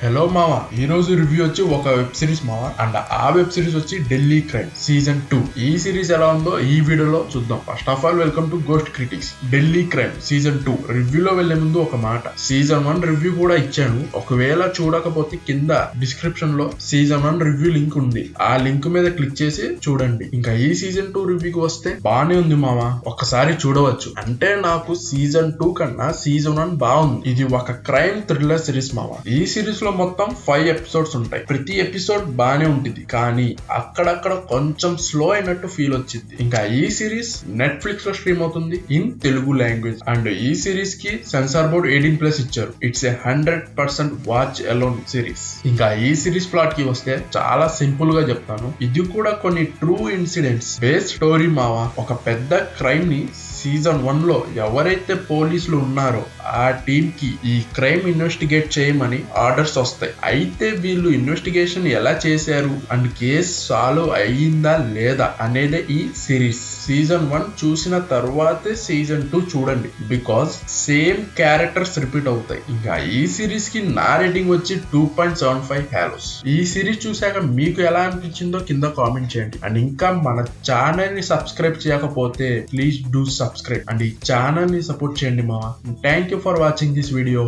Hello మామ, ఈ రోజు రివ్యూ వచ్చి ఒక వెబ్ సిరీస్ మామ. అండ్ ఆ వెబ్ సిరీస్ వచ్చి ఢిల్లీ క్రైమ్ సీజన్ 2. ఈ సిరీస్ ఎలా ఉందో ఈ వీడియోలో చూద్దాం. First of all welcome to ghost critics. Delhi crime season 2 రివ్యూలో వెళ్లే ముందు ఒక మాట, సీజన్ 1 రివ్యూ కూడా ఇచ్చాను. ఒకవేళ చూడకపోతే కింద డిస్క్రిప్షన్ లో సీజన్ 1 రివ్యూ లింక్ ఉంది, ఆ లింక్ మీద క్లిక్ చేసి చూడండి. ఇంకా ఈ సీజన్ 2 రివ్యూకి వస్తే బానే ఉంది మామ, ఒక్కసారి చూడవచ్చు. అంటే నాకు సీజన్ 2 కన్నా సీజన్ 1 బాగుంది. ఇది ఒక క్రైమ్ థ్రిల్లర్ సిరీస్ మామ. ఈ సిరీస్ లో మొత్తం 5 ఎపిసోడ్స్ ఉంటాయి. ప్రతి ఎపిసోడ్ బానే ఉంటుంది, కానీ అక్కడక్కడ కొంచెం స్లో అయినట్టు ఫీల్ వచ్చింది. ఇంకా ఈ సిరీస్ నెట్ఫ్లిక్స్ లో స్ట్రీమ్ అవుతుంది ఇన్ తెలుగు లాంగ్వేజ్. అండ్ ఈ సిరీస్ కి సెన్సార్ బోర్డ్ 18+ ఇచ్చారు. It's a 100% watch alone series. ఇంకా ఈ సిరీస్ ప్లాట్ కి వస్తే చాలా సింపుల్ గా చెప్తాను. ఇది కూడా కొన్ని ట్రూ ఇన్సిడెంట్స్ బేస్డ్ స్టోరీ మావా. ఒక పెద్ద క్రైమ్ ని సీజన్ 1 లో ఎవరైతే పోలీసులు ఉన్నారో ఆ టీమ్ కి ఈ క్రైమ్ ఇన్వెస్టిగేట్ చేయమని ఆర్డర్స్ వస్తాయి. అయితే వీళ్ళు ఇన్వెస్టిగేషన్ ఎలా చేశారు అండ్ కేసు సాల్వ్ అయ్యిందా లేదా అనేదే ఈ సిరీస్. సీజన్ 1 చూసిన తర్వాతే సీజన్ 2 చూడండి, బికాస్ సేమ్ క్యారెక్టర్స్ రిపీట్ అవుతాయి. ఇంకా ఈ సిరీస్ కి నా రేటింగ్ వచ్చి 2.75 హాలోస్. ఈ సిరీస్ చూసాక మీకు ఎలా అనిపించిందో కింద కామెంట్ చేయండి. అండ్ ఇంకా మన ఛానల్ ని సబ్స్క్రైబ్ చేయకపోతే ప్లీజ్ డూ సబ్స్క్రైబ్ అండ్ ఈ ఛానల్ ని సపోర్ట్ చేయండి మావా. Thank you for watching this video.